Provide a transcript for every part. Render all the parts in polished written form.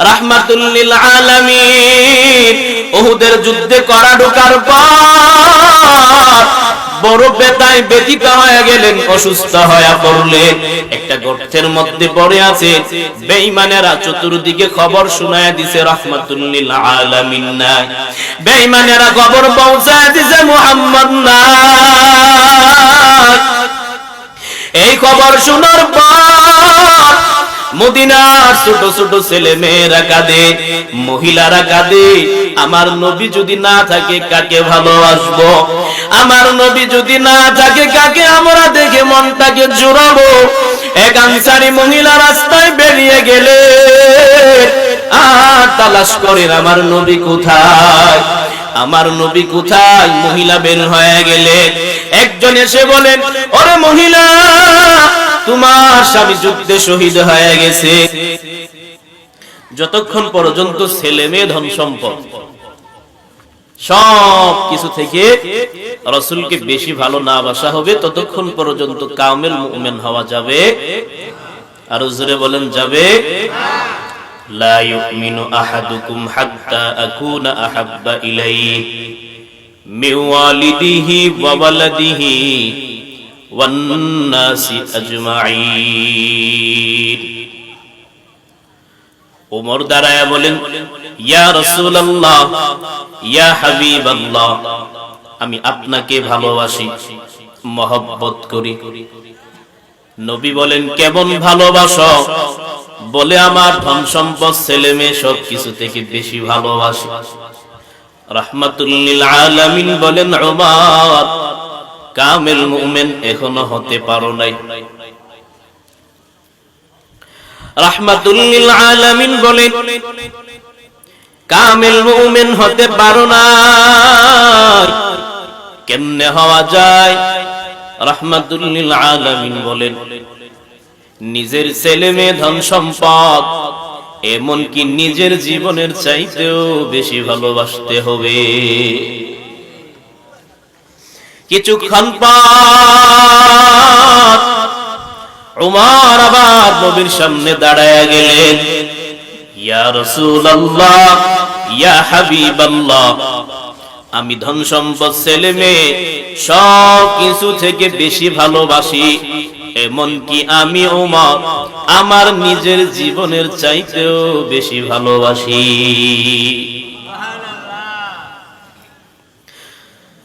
রাহমাতুল লিল আলামিন উহুদের যুদ্ধে করা ঢোকার পর বড় বেতায় ব্যথিত হয়ে গেলেন, অসুস্থ হয়ে পড়লেন। একটা গর্তের মধ্যে পড়ে আছে। বেঈমানেরা চতুর্দিকে খবর শোনায় দিছে রাহমাতুল লিল আলামিন নাই। বেঈমানেরা খবর পৌঁছায় দিছে মুহাম্মদ নাই। এই খবর শোনার পর মদিনার ছোট ছোট ছেলে মেয়েরা কাঁদে, মহিলারা কাঁদে। আমার নবী যদি না থাকে কাকে ভালোবাসবো? আমার নবী যদি না থাকে কাকে আমরা দেখে মনটাকে জুড়াবো? এক আনসারী মহিলা রাস্তায় বেরিয়ে গেলে আর তালাশ করেন আমার নবী কোথায়, আমার নবী কোথায়। মহিলা বের হয়ে গেলে একজন এসে বলেন, ওরে মহিলা, তোমার স্বামী যুদ্ধে শহীদ হয়ে গেছে। যতক্ষণ পর্যন্ত ছেলে মেয়ে ধন সম্পদ সব কিছু থেকে রাসূলকে বেশি ভালো না বাসা হবে, ততক্ষণ পর্যন্ত কামেল মুমিন হওয়া যাবে। আর জোরে বলেন যাবে। লা ইউমিনু আহাদুকুম হাত্তা আকুনা আহাব্বা ইলাইহি মিন ওয়ালিদিহি ওয়া ওয়ালাদিহি ওয়ান নাসি আজমাইন। ওমর দাঁড়ায়া বলেন, ইয়া রাসূলুল্লাহ, ইয়া হাবিবাল্লাহ, আমি আপনাকে ভালোবাসি, মহব্বত করি। নবী বলেন, কেমন ভালোবাসো? বলে, আমার ধন সম্পদ ছেলে মেয়ে সব কিছু থেকে বেশি ভালোবাসি। রাহমাতুল লিল আলামিন বলেন, ওমর, কামেল মুমিন এখনো হতে পারো নাই। রাহমাতুল লিল আলামিন বলেন, কামেল মুমিন হতে পারো না, কেমনে হওয়া যায়? রাহমাতুল লিল আলামিন বলেন, নিজের ছেলে মেয়ে ধন সম্পদ এমনকি নিজের জীবনের চাইতেও বেশি ভালোবাসতে হবে। কিছুক্ষণ পর উমর আবার নবীর সামনে দাঁড়ায় গেলেন, ইয়া রাসূলুল্লাহ, ইয়া হাবিবাল্লাহ, আমি ধন সম্পদ ছেলে মেয়ে সব কিছু থেকে বেশি ভালোবাসি, এমনকি আমি উমর আমার নিজের জীবনের চাইতেও বেশি ভালোবাসি।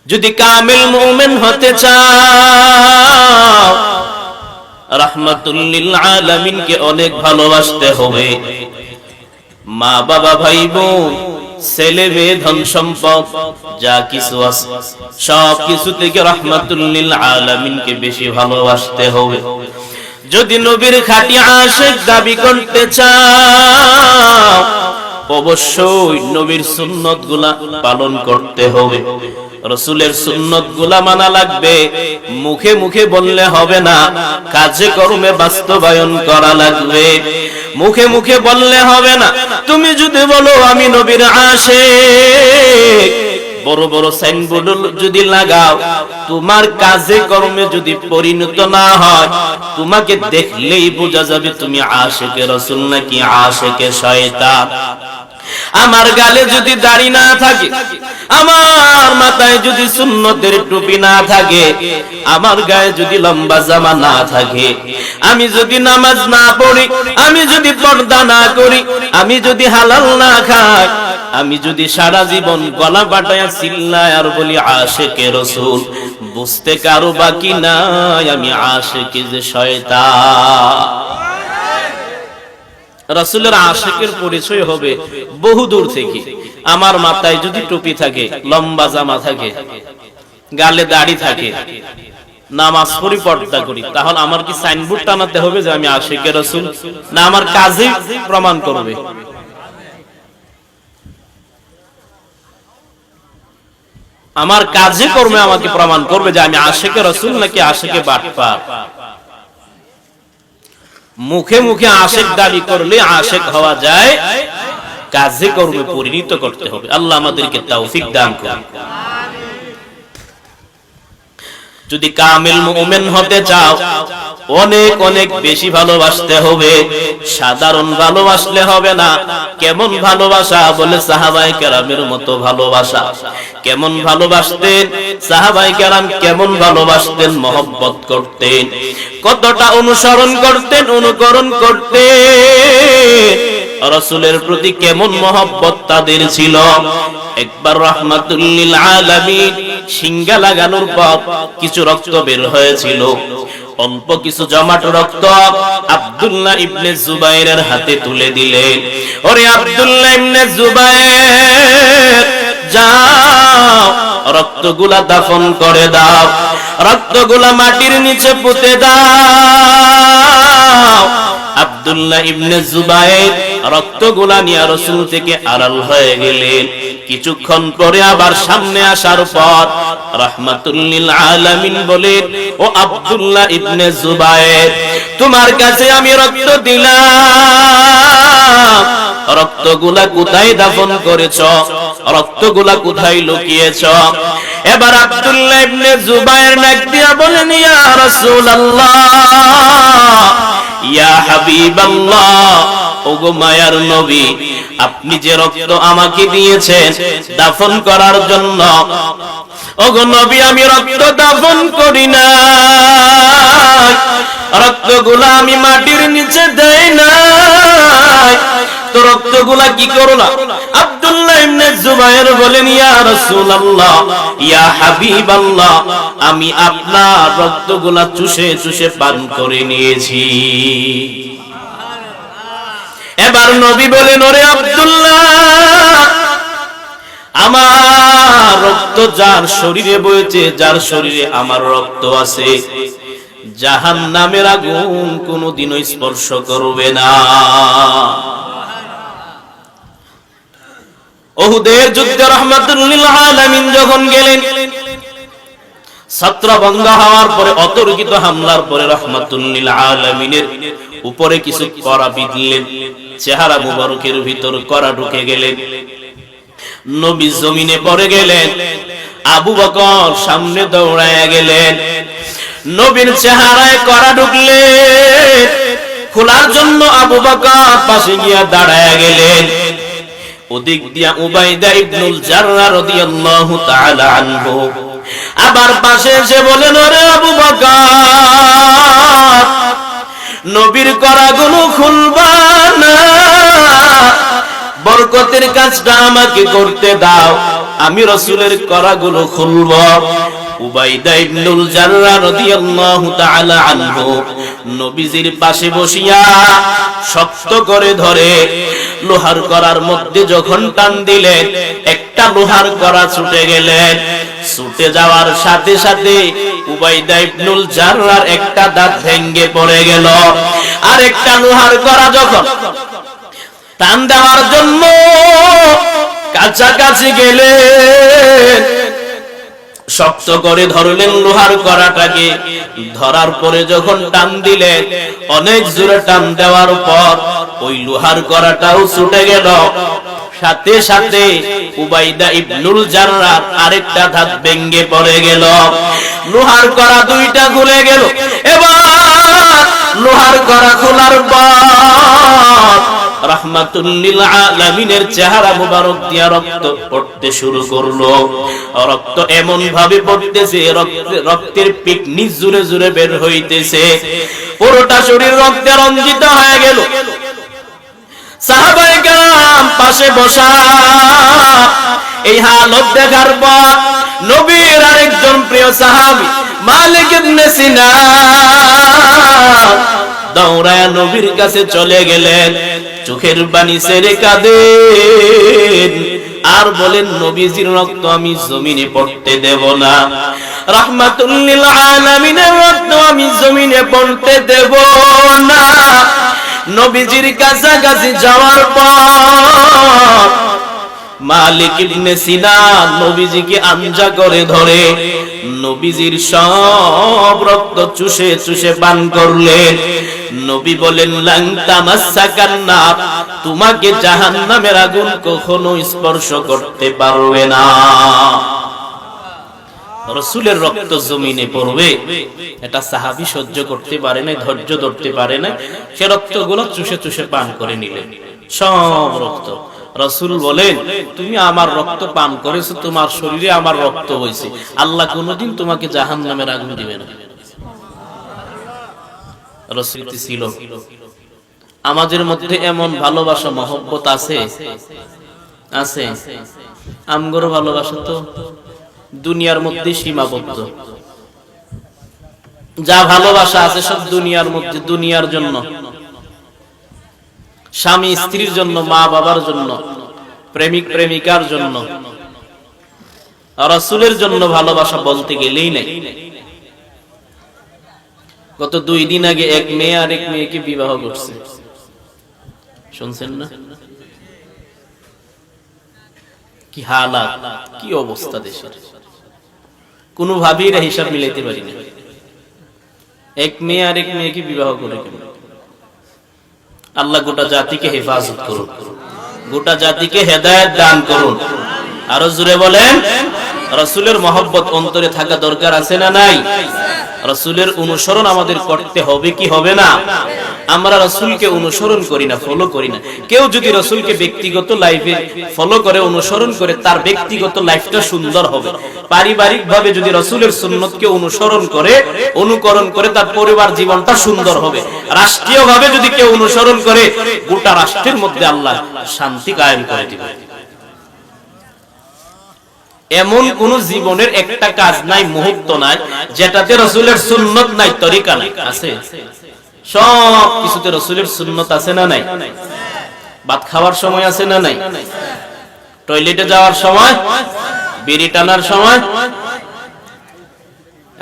যদি কামেল মুমিন হতে চাও, রাহমাতুল লিল আলামিনকে অনেক ভালোবাসতে হবে। মা বাবা ভাই বোন ছেলে মেয়ে ধন সম্পদ যা কিছু আছে সব কিছু থেকে রাহমাতুল লিল আলামিনকে বেশি ভালোবাসতে হবে। যদি নবীর খাঁটি আশিক দাবি করতে চাও, অবশ্যই নবীর সুন্নতগুলা পালন করতে হবে, রাসূলের সুন্নতগুলা মানা লাগবে। মুখে মুখে বললে হবে না, কাজে কর্মে বাস্তবায়ন করা লাগবে। মুখে মুখে বললে হবে না। তুমি যদি বলো আমি নবীর আশিক, বড় বড় সাইনবোর্ড যদি লাগাও, তোমার কাজে কর্মে যদি পরিণত না হয়, তোমাকে দেখলেই বোঝা যাবে তুমি আশিকে রাসূল নাকি আশিকে শয়তান। আমার গালে যদি দাড়ি না থাকে, আমার মাথায় যদি সুন্নতের টুপি না থাকে, আমার গায়ে যদি লম্বা জামা না থাকে, আমি যদি নামাজ না পড়ি, আমি যদি পর্দা না করি, আমি যদি হালাল না খাই, আমি যদি সারা জীবন গলা বাটায়া চিল্লায় আর বলি আশিকে রাসূল, বুঝতে কারো বাকি নাই আমি আশিকে যে শয়তান। রাসূলের আশিকের পরিচয় হবে বহু দূর থেকে। আমার মাথায় যদি টুপি থাকে, লম্বা জামা থাকে, গালে দাড়ি থাকে, নামাজ পড়ি, পর্দা করি, তাহলে আমার কি সাইনবোর্ড টানাতে হবে যে আমি আশিকে রাসূল? না আমার কাজে প্রমাণ করবে? আমার কাজে কর্মে আমাকে প্রমাণ করবে যে আমি আশিকে রাসূল নাকি আশিকে বাটপার। মুখে মুখে আশিক দাবি করলে আশিক হওয়া যায়, কাজে কর্মে পরিণত করতে হবে। আল্লাহ আমাদেরকে তৌফিক দান করুন। যদি কামিল মুমিন হতে চাও অনেক অনেক বেশি ভালোবাসতে হবে, সাধারণ ভালোবাসলে হবে না। কেমন ভালোবাসা? বলে সাহাবায়ে কেরামের মতো ভালোবাসা। কেমন ভালোবাসতেন সাহাবায়ে কেরাম? কেমন ভালোবাসতেন? মহব্বত করতেন। কতটা অনুসরণ করতেন, অনুকরণ করতেন। রাসূলের প্রতি কেমন মহব্বত তাদের ছিল। একবার রাহমাতুল লিল আলামিন সিংহা লাগানোর পর কিছু রক্ত বের হয়েছিল। অল্প কিছু জমাট রক্ত আব্দুল্লাহ ইবনে জুবাইরের হাতে তুলে দিলেন। ওরে আব্দুল্লাহ ইবনে জুবাইর, যাও রক্তগুলা দাফন করে দাও, রক্তগুলা মাটির নিচে পুঁতে দাও। আব্দুল্লাহ ইবনে জুবাইর রক্তগুলা নিয়ে রাসূল থেকে আড়াল হয়ে গেলেন। কিছুক্ষণ পরে আবার সামনে আসার পর রাহমাতুল লিল আলামিন বলেন, ও আব্দুল্লাহ ইবনে জুবাইর, তোমার কাছে আমি রক্ত দিলাম, রক্তগুলা কোথায় দাফন করেছ? রক্তগুলা কোথায় লুকিয়েছ? এবার আব্দুল্লাহ ইবনে জুবাইর ডাক দিয়া বলেন, ইয়া রাসূলুল্লাহ, ইয়া হাবিবাল্লাহ, ওগো মায়ার নবী, আপনি যে রক্ত আমাকে দিয়েছেন দাফন করার জন্য, ওগো নবী, আমি রক্ত দাফন করি না, রক্তগুলা আমি মাটির নিচে দেই না, তো রক্তগুলা কি করলা? আব্দুল্লাহ ইবনে জুবাইর বলেন, ইয়া রাসূলুল্লাহ, ইয়া হাবিবাল্লাহ, আমি আপনার রক্তগুলা চুষে চুষে পান করে নিয়েছি। এবার নবী বলেন, ওরে আব্দুল্লাহ, আমার রক্ত যার শরীরে বইছে, যার শরীরে আমার রক্ত আছে, জাহান্নামের আগুন কোনদিনও স্পর্শ করবে না। উহুদের যুদ্ধে রাহমাতুল লিল আলামিন যখন গেলেন, ছত্রভঙ্গ হওয়ার পরে, অতর্কিত হামলার পরে রাহমাতুল লিল আলামিনের উপরে কিছু কড়া বিঁধলেন। চেহারা মুবারকের ভিতর কড়া ঢুকে গেলেন। নবী জমিনে পড়ে গেলেন। আবু বকর সামনে দৌড়ায় গেলেন। নবীর চেহারায় কড়া ঢুকলে খোলার জন্য আবু বকর পাশে গিয়া দাঁড়ায় গেলেন। ওদিক দিয়া উবাইদা ইবনুল জাররাহ রাদিয়াল্লাহু তাআলা আনহু আবার পাশে এসে বলেন, ওরে আবু বকর, নবীর কড়াগুলো খুলবা না, বরকতের কাজটা আমাকে করতে দাও, আমি রাসূলের কড়াগুলো খুলব। উবাইদা ইবনুল জাররাহ রাদিয়াল্লাহু তাআলা আনহু নবীজির পাশে বসিয়া শক্ত করে ধরে লোহার কড়ার মধ্যে যখন টান দিলেন, একটা লোহার কড়া ছুটে গেলেন। ছুটে যাওয়ার সাথে সাথে উবাইদা ইবনুল জাররাহর একটা দাঁত ভেঙে পড়ে গেল। আর একটা লোহার কড়া যখন টান দেওয়ার জন্য কাছাকাছি গেলেন, শক্ত করে ধরলেন লোহার কড়াটাকে। ধরার পরে যখন টান দিলেন, অনেক জোরে টান দেওয়ার পর ওই লোহার কড়াটাও ছুটে গেল। সাথে সাথে উবাইদা ইবনুল জাররাহ আরেকটা দাঁত ভেঙে পড়ে গেল। লোহার কড়া দুইটা খুলে গেল। এবার লোহার কড়া খোলার পর রাহমাতুল লিল আলামিনের চেহারা মুবারক দিয়া রক্ত পড়তে শুরু করলো। রক্ত এমন ভাবে পড়তেছে, রক্তের পিকনি জুড়ে জুড়ে বের হইতেছে, পুরোটা শরীর রক্তে রঞ্জিত হয়ে গেল। সাহাবায়ে কেরাম পাশে বসা। এই হালত দেখার পর নবীর আরেকজন প্রিয় সাহাবী মালিক ইবনে সিনান দৌড়ায় নবীর কাছে চলে গেলেন। চোখের পানি ছেড়ে কাঁদেন আর বলেন, নবীজির রক্ত আমি জমিনে পড়তে দেব না, রাহমাতুল লিল আলামিনের রক্ত আমি জমিনে পড়তে দেব না। নবীজির কাছাকাছি যাওয়ার পর মালিক ইবনে সিনান নবীজিকে আঞ্জা করে ধরে নবীজির সব রক্ত চুষে চুষে পান করলেন। নবী বলেন, লান তামাসসাকান নার, তোমাকে জাহান্নামের আগুন কখনো স্পর্শ করতে পারবে না। রাসূলের রক্ত জমিনে পড়বে, এটা সাহাবী সহ্য করতে পারে না, ধৈর্য ধরতে পারে না। সে রক্তগুলো চুষে চুষে পান করে নিলেন, সব রক্ত। রাসূল বলেন, তুমি আমার রক্ত পান করেছো, তোমার শরীরে আমার রক্ত বইছে, আল্লাহ কোনোদিন তোমাকে জাহান্নামের আগুন দিবে না। রাসূল ছিল। আমাদের মধ্যে এমন ভালোবাসা মহব্বত আছে, আছে। আমগর ভালোবাসা তো দুনিয়ার মধ্যে সীমাবদ্ধ। যা ভালোবাসা আছে সব দুনিয়ার মধ্যে, দুনিয়ার জন্য, স্বামী স্ত্রীর জন্য, মা বাবার জন্য, প্রেমিক প্রেমিকার জন্য। রাসূলের জন্য ভালোবাসা বলতে গেলেই নাই। গত 2 দিন আগে এক মেয়ে আর এক মেয়েকে বিবাহ করছে, শুনছেন না? কি হালাত, কি অবস্থা দেশের, কোন ভাবেই এরা হিসাব মিলাইতে পারি না। এক মেয়ে আর এক মেয়েকে বিবাহ করে কেন? আল্লাহ গোটা জাতিকে হেফাজত করুন, গোটা জাতিকে হেদায়েত দান করুন। আরো জোরে বলেন, রাসূলের মহব্বত অন্তরে থাকা দরকার আছে না নাই? রাসূলের অনুসরণ আমাদের করতে হবে কি হবে না? আমরা রাসূলকে অনুসরণ করি না, ফলো করি না। কেউ যদি রাসূলকে ব্যক্তিগত লাইফে ফলো করে, অনুসরণ করে, তার ব্যক্তিগত লাইফটা সুন্দর হবে। পারিবারিক ভাবে যদি রাসূলের সুন্নতকে অনুসরণ করে, অনুকরণ করে, তার পরিবার জীবনটা সুন্দর হবে। রাষ্ট্রীয় ভাবে যদি কেউ অনুসরণ করে, গোটা রাষ্ট্রের মধ্যে আল্লাহ শান্তি কায়েম করে দিবেন। এমন কোন জীবনের একটা কাজ নাই, মুহূর্ত নাই, যেটাতে রাসূলের সুন্নত নাই, তরিকা নাই। আছে? সব কিছুতে রাসূলের সুন্নত আছে না নাই? ভাত খাওয়ার সময় আছে না নাই? টয়লেটে যাওয়ার সময়, বিড়ি টানার সময়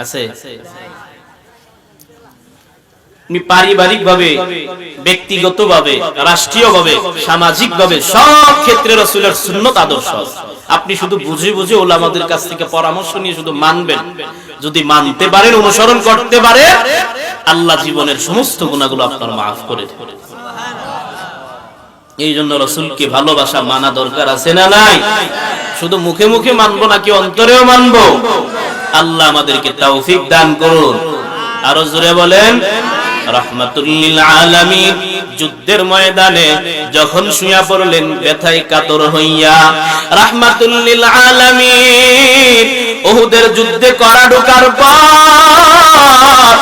আছে? পারিবারিক ভাবে, ব্যক্তিগত ভাবে, রাষ্ট্রীয় ভাবে, সামাজিক ভাবে, সব ক্ষেত্রে রাসূলের সুন্নত আদর্শ। আপনি শুধু বুঝে বুঝে ওলামাদের কাছ থেকে পরামর্শ নিয়ে শুধু মানবেন। যদি মানতে পারেন, অনুসরণ করতে পারেন, আল্লাহ জীবনের সমস্ত গুনাহগুলো আপনার মাফ করে দেবেন। এই জন্য রাসূলকে ভালোবাসা মানা দরকার আছে না নাই? শুধু মুখে মুখে মানবো নাকি অন্তরেও মানবো? আল্লাহ আমাদেরকে তৌফিক দান করুন। আরো জোরে বলেন, রাহমাতুল লিল আলামিন। যুদ্ধের ময়দানে যখন শুয়া পড়লেন ব্যথায় কাতর হইয়া, রাহমাতুল লিল আলামিন উহুদের যুদ্ধে কড়া ঢোকার পর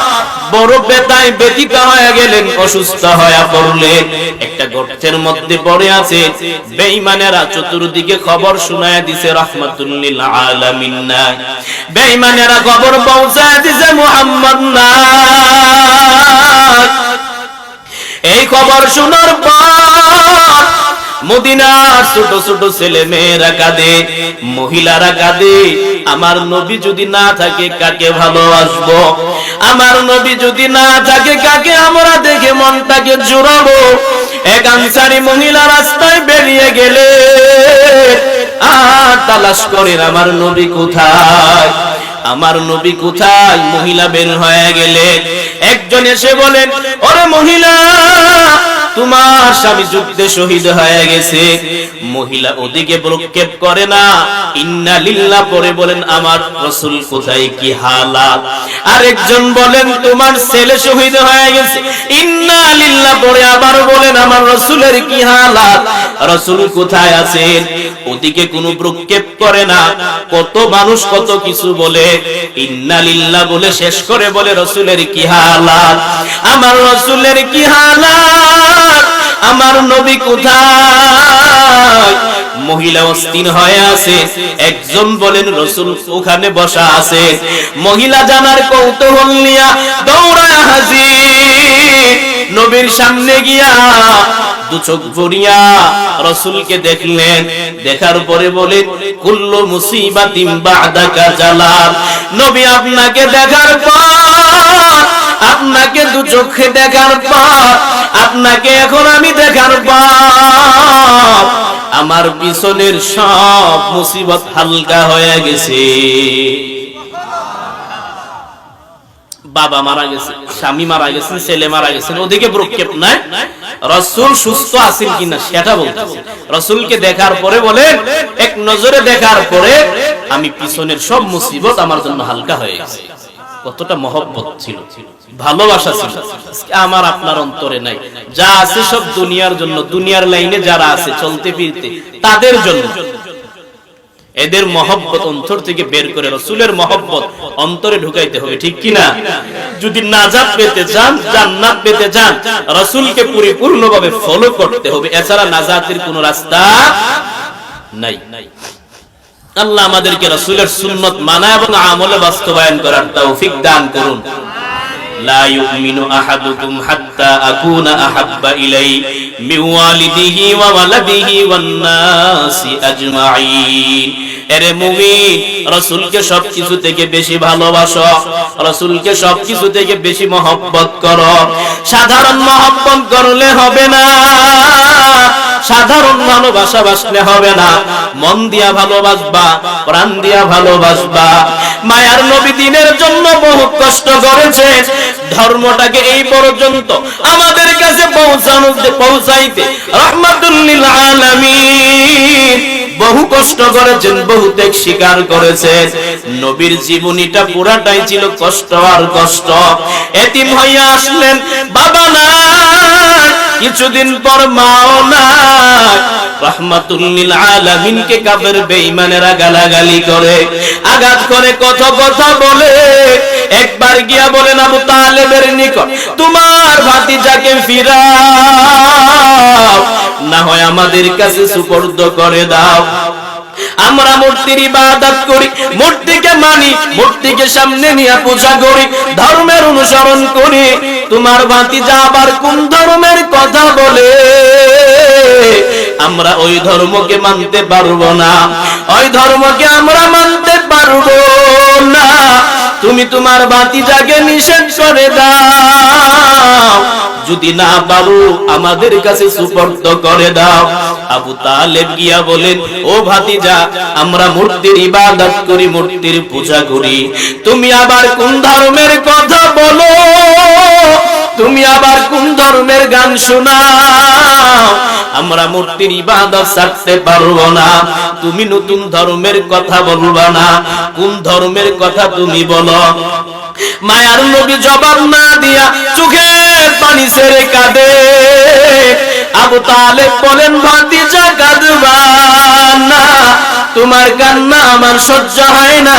বড় ব্যথায় ব্যথিত হয়ে গেলেন, অসুস্থ হয়ে পড়লেন। একটা গর্তের মধ্যে পড়ে আছে। বেঈমানেরা চতুর্দিকে খবর শোনায় দিছে রাহমাতুল লিল আলামিন নাই। বেঈমানেরা খবর পৌঁছায় দিছে মুহাম্মদ নাই। এই খবর শোনার পর মদিনার ছোট ছোট ছেলে মেয়েরা কাঁদে, মহিলারা কাঁদে। আমার নবী যদি না থাকে কাকে ভালোবাসবো? আমার নবী যদি না থাকে কাকে আমরা দেখে মনটাকে জুড়াবো? এক আনসারী মহিলা রাস্তায় বেরিয়ে গেলে আর তালাশ করেন আমার নবী কোথায়, আমার নবী কোথায়। মহিলা বের হয়ে গেলে একজন এসে বলেন, ওরে মহিলা, তোমার স্বামী যুদ্ধে শহীদ হয়ে গেছে। মহিলা ওদিকে ভ্রুক্ষেপ করে না, ইন্না লিল্লাহ পরে বলেন, আমার রাসূল কোথায়, কি হালাত। আরেকজন বলেন, তোমার ছেলে শহীদ হয়ে গেছে। ইন্না লিল্লাহ পরে আবার বলেন, আমার রাসূলের কি হালাত, রাসূল কোথায় আছেন। ওদিকে কোনো ভ্রুক্ষেপ করে না। কত মানুষ কত কিছু বলে, ইন্না লিল্লাহ বলে শেষ করে বলে, রাসূলের কি হালাত, আমার রাসূলের কি হালাত, আমার নবী কোথায়। মহিলা অস্থির হয়ে আছে। একজন বলেন, রাসূল ওখানে বসা আছে। মহিলা জানার কৌতূহল নিয়া দৌড়ায় হাজির নবীর সামনে গিয়া দু চোখ ভরিয়া রাসূলকে দেখলেন। দেখার পরে বলে, কুল্লু মুসিবাতিন বা'দাকা জালাল। নবী আপনাকে দেখার পর, আপনাকে দু চোখে দেখার পর, আপনাকে এখন আমি দেখার পর আমার পিছনের সব মুসিবত হালকা হয়ে গেছে। বাবা মারা গেছে, স্বামী মারা গেছেন, ছেলে মারা গেছেন, ওদিকে ভ্রুক্ষেপ নাই, রাসূল সুস্থ আছেন কিনা সেটা বলতেছে। রাসূলকে দেখার পরে বলে, এক নজরে দেখার পরে আমি পিছনের সব মুসিবত আমার জন্য হালকা হয়ে গেছে। কতটা মহব্বত ছিল, ভালোবাসা ছিল, আমার আপনার অন্তরে নাই। যা আছে সব দুনিয়ার জন্য, দুনিয়ার লাইনে যারা আছে চলতে ফিরতে তাদের জন্য। এদের মহব্বত অন্তর থেকে বের করে রাসূলের মহব্বত অন্তরে ঢুকাইতে হবে, ঠিক কি না? যদি নাজাত পেতে চান, জান্নাত পেতে চান, রাসূলকে পরিপূর্ণভাবে ফলো করতে হবে, এছাড়া নাজাতের কোনো রাস্তা নাই। আল্লাহ আমাদেরকে রাসূলের সুন্নাত মানা এবং আমলে বাস্তবায়ন করার তৌফিক দান করুন। লা ইউমিনু আহাদুকুম হাত্তা আকুনা আহাব্বা ইলাইহি মিন ওয়ালিদিহি ওয়া ওয়ালাদিহি ওয়ান নাসি আজমাইন। এরে মুমিন, রাসূলকে সবকিছু থেকে বেশি ভালোবাসো, রাসূলকে সবকিছু থেকে বেশি মহব্বত করো। সাধারণ মহব্বত করলে হবে না, সাধারণ ভালোবাসা বাসলে হবে না, মন দিয়া ভালোবাসবা, প্রাণ দিয়া ভালোবাসবা। মায়ার নবী দ্বীনের জন্য বহু কষ্ট করেছে, ধর্মটাকে এই পর্যন্ত আমাদের কাছে পৌঁছাইতে রাহমাতুল লিল আলামিন বহু কষ্ট করেছেন, বহু ত্যাগ স্বীকার করেছেন। নবীর জীবনীটা পুরাটাই ছিল কষ্ট আর কষ্ট। এতিম হইয়া আসলেন, বাবা নাই, কিছুদিন পর মাও নাই। রাহমাতুল লিল আলামিনকে কাফের বেঈমানেরা গালাগালি করে, আঘাত করে, কথা বলে। একবার গিয়া বলেন আবু তালেবের নিকট, তোমার ভাতিজাকে ফিরাও, না হয় আমাদের কাছে সুপর্দ করে দাও। আমরা মূর্তির ইবাদত করি, মূর্তিকে মানি, মূর্তিকে সামনে নিয়ে পূজা করি, ধর্মের অনুসরণ করি। তোমার ভাতিজা আবার কোন ধর্মের কথা বলে? আমরা ওই ধর্মকে মানতে পারবো না, ওই ধর্মকে আমরা মানতে পারবো না। তুমি তোমার ভাতিজাকে নিষেধ করে দাও, যদি না পারো আমাদের কাছে সুপর্দ করে দাও। আবু তালেব গিয়া বলেন, ও ভাতিজা, আমরা মূর্তির ইবাদত করি, মূর্তির পূজা করি, তুমি আবার কোন ধর্মের কথা বলো? তুমি আবার কোন ধর্মের গান শোনাও? আমরা মূর্তির ইবাদত ছাড়তে পারবো না, তুমি নতুন ধর্মের কথা বলবা না, কোন ধর্মের কথা তুমি বলো? মায়ার নবী জবাব না দিয়া চোখের পানি ছেড়ে কাঁদে। আবু তালেব বলেন, ভাতিজা কাঁদবা না, তোমার কান্না আমার সহ্য হয় না,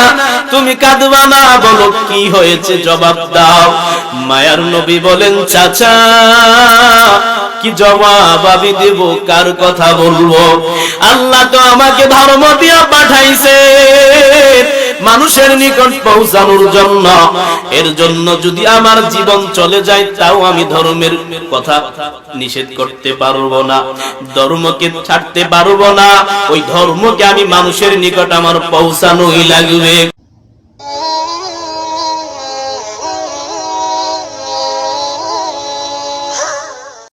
তুমি কাঁদবা না, বলো কি হয়েছে, জবাব দাও। মায়ার নবী বলেন, চাচা, কি জবাব আমি দেব, কার কথা বলবো? আল্লাহ তো আমাকে ধর্ম দিয়া পাঠাইছে মানুষের নিকট পৌঁছানোর জন্য। এর জন্য যদি আমার জীবন চলে যায়, তাও আমি ধর্মের কথা নিষেধ করতে পারবো না, ধর্মকে ছাড়তে পারবো না। ওই ধর্মকে আমি মানুষের নিকট আমার পৌঁছানোই লাগবে।